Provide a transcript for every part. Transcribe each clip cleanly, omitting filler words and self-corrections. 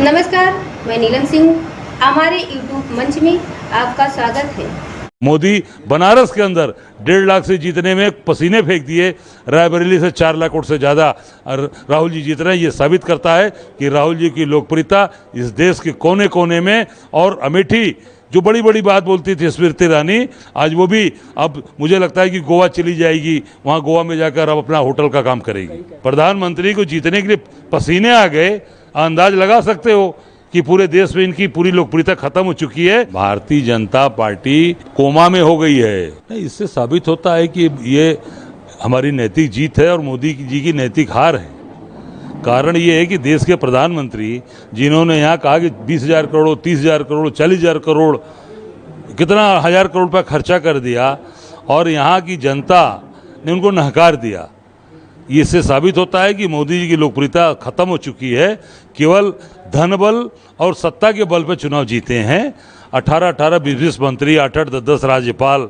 नमस्कार, मैं नीलम सिंह। हमारे YouTube मंच में आपका स्वागत है। मोदी बनारस के अंदर 1.5 लाख से जीतने में पसीने फेंक दिए, रायबरेली से 4 लाख वोट से ज़्यादा राहुल जी जीत रहे हैं। ये साबित करता है कि राहुल जी की लोकप्रियता इस देश के कोने कोने में, और अमेठी जो बड़ी बड़ी बात बोलती थी स्मृति ईरानी, आज वो भी अब मुझे लगता है कि गोवा चली जाएगी, वहाँ गोवा में जाकर अब अपना होटल का काम करेगी। प्रधानमंत्री को जीतने के लिए पसीने आ गए, अंदाज लगा सकते हो कि पूरे देश में इनकी पूरी लोकप्रियता खत्म हो चुकी है। भारतीय जनता पार्टी कोमा में हो गई है। इससे साबित होता है कि ये हमारी नैतिक जीत है और मोदी जी की नैतिक हार है। कारण ये है कि देश के प्रधानमंत्री जिन्होंने यहाँ कहा कि 20,000 करोड़, 30,000 करोड़, 40,000 करोड़, कितना हजार करोड़ रुपया खर्चा कर दिया, और यहाँ की जनता ने उनको नहकार दिया। इससे साबित होता है कि मोदी जी की लोकप्रियता खत्म हो चुकी है। केवल धन बल और सत्ता के बल पर चुनाव जीते हैं। 18-18 20 मंत्री, 8-8 10-10 राज्यपाल,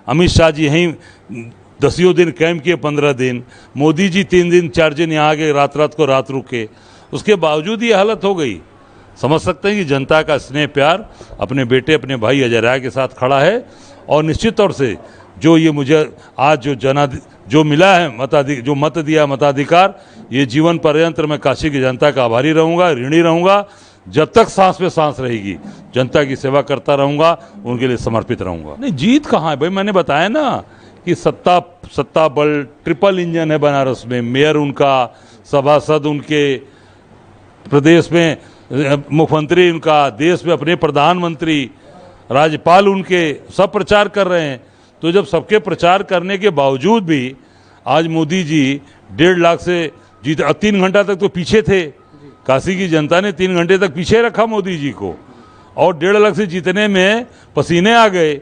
अमित शाह जी यहीं 10 दिन कैंप किए, 15 दिन, मोदी जी 3 दिन 4 दिन यहाँ आके रात को रात रुके, उसके बावजूद ये हालत हो गई। समझ सकते हैं कि जनता का स्नेह प्यार अपने बेटे अपने भाई अजय राय के साथ खड़ा है। और निश्चित तौर से जो ये मुझे आज जो मिला है जो मत दिया मताधिकार, ये जीवन पर्यंत मैं काशी की जनता का आभारी रहूँगा, ऋणी रहूँगा। जब तक सांस पे सांस रहेगी जनता की सेवा करता रहूँगा, उनके लिए समर्पित रहूँगा। नहीं, जीत कहाँ है भाई? मैंने बताया ना कि सत्ता बल ट्रिपल इंजन है बनारस में। मेयर उनका, सभासद उनके, प्रदेश में मुख्यमंत्री उनका, देश में अपने प्रधानमंत्री, राज्यपाल उनके, सब प्रचार कर रहे हैं। तो जब सबके प्रचार करने के बावजूद भी आज मोदी जी 1.5 लाख से जीत, 3 घंटा तक तो पीछे थे। काशी की जनता ने 3 घंटे तक पीछे रखा मोदी जी को, और 1.5 लाख से जीतने में पसीने आ गए,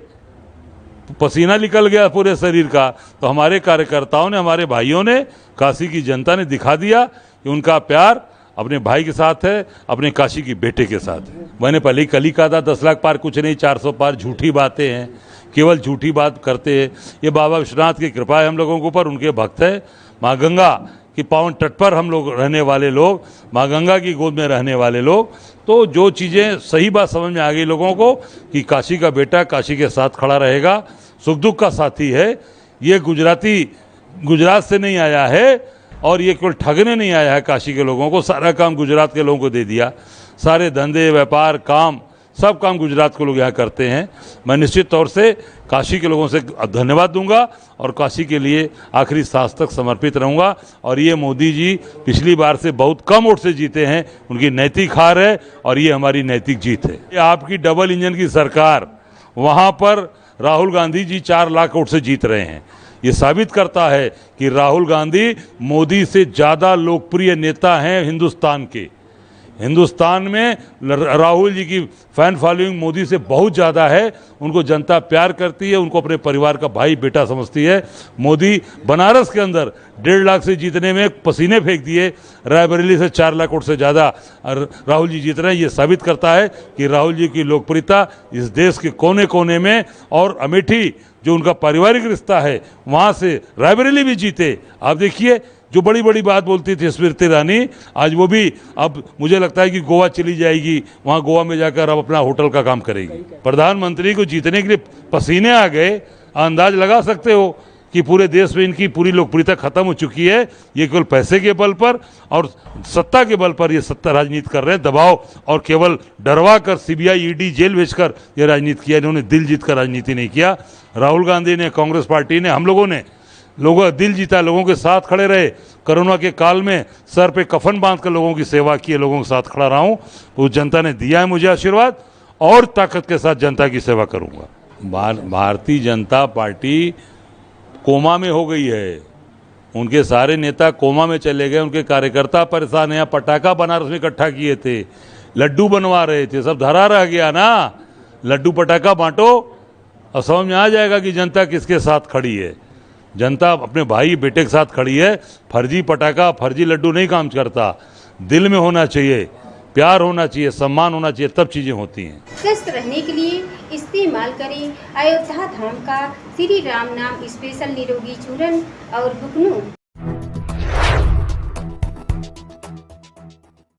पसीना निकल गया पूरे शरीर का। तो हमारे कार्यकर्ताओं ने, हमारे भाइयों ने, काशी की जनता ने दिखा दिया कि उनका प्यार अपने भाई के साथ है, अपने काशी की बेटे के साथ है। मैंने पहले ही कल ही कहा था, 10 लाख पार कुछ नहीं, 400 पार झूठी बातें हैं, केवल झूठी बात करते हैं। ये बाबा विश्वनाथ की कृपा है हम लोगों के ऊपर, उनके भक्त है। माँ गंगा की पावन तट पर हम लोग रहने वाले लोग, माँ गंगा की गोद में रहने वाले लोग, तो जो चीज़ें सही बात समझ में आ गई लोगों को कि काशी का बेटा काशी के साथ खड़ा रहेगा, सुख दुख का साथी है। ये गुजरात से नहीं आया है, और ये केवल ठगने नहीं आया है काशी के लोगों को। सारा काम गुजरात के लोगों को दे दिया, सारे धंधे व्यापार काम सब काम गुजरात के लोग यहाँ करते हैं। मैं निश्चित तौर से काशी के लोगों से धन्यवाद दूंगा और काशी के लिए आखिरी सांस तक समर्पित रहूंगा। और ये मोदी जी पिछली बार से बहुत कम वोट से जीते हैं, उनकी नैतिक हार है और ये हमारी नैतिक जीत है। ये आपकी डबल इंजन की सरकार, वहाँ पर राहुल गांधी जी 4 लाख वोट से जीत रहे हैं। ये साबित करता है कि राहुल गांधी मोदी से ज़्यादा लोकप्रिय नेता हैं हिंदुस्तान के। हिंदुस्तान में राहुल जी की फैन फॉलोइंग मोदी से बहुत ज़्यादा है। उनको जनता प्यार करती है, उनको अपने परिवार का भाई बेटा समझती है। मोदी बनारस के अंदर 1.5 लाख से जीतने में पसीने फेंक दिए, रायबरेली से 4 लाख वोट से ज़्यादा राहुल जी जीत रहे हैं। ये साबित करता है कि राहुल जी की लोकप्रियता इस देश के कोने कोने में, और अमेठी जो उनका पारिवारिक रिश्ता है, वहाँ से रायबरेली भी जीते। आप देखिए, जो बड़ी बड़ी बात बोलती थी स्मृति ईरानी, आज वो भी अब मुझे लगता है कि गोवा चली जाएगी, वहाँ गोवा में जाकर अब अपना होटल का काम करेगी। प्रधानमंत्री को जीतने के लिए पसीने आ गए, अंदाज लगा सकते हो कि पूरे देश में इनकी पूरी लोकप्रियता खत्म हो चुकी है। ये केवल पैसे के बल पर और सत्ता के बल पर ये सत्ता राजनीति कर रहे हैं, दबाव और केवल डरवा कर सीबीआई ईडी जेल भेजकर ये राजनीति किया। इन्होंने दिल जीत कर राजनीति नहीं किया। राहुल गांधी ने, कांग्रेस पार्टी ने, हम लोगों ने लोगों दिल जीता, लोगों के साथ खड़े रहे। कोरोना के काल में सर पे कफन बांध कर लोगों की सेवा की है, लोगों के साथ खड़ा रहा हूँ। तो जनता ने दिया है मुझे आशीर्वाद, और ताकत के साथ जनता की सेवा करूँगा। भारतीय जनता पार्टी कोमा में हो गई है। उनके सारे नेता कोमा में चले गए, उनके कार्यकर्ता परेशान हैं। पटाखा बनारस में इकट्ठा किए थे, लड्डू बनवा रहे थे, सब धरा रह गया ना। लड्डू पटाखा बांटो और समझ में आ जाएगा कि जनता किसके साथ खड़ी है। जनता अपने भाई बेटे के साथ खड़ी है। फर्जी पटाखा, फर्जी लड्डू नहीं काम करता। दिल में होना चाहिए, प्यार होना चाहिए, सम्मान होना चाहिए, तब चीज़ें होती हैं। स्वस्थ रहने के लिए इस्तेमाल करें अयोध्या धाम का श्री राम नाम स्पेशल निरोगी चूर्ण और बुकनू।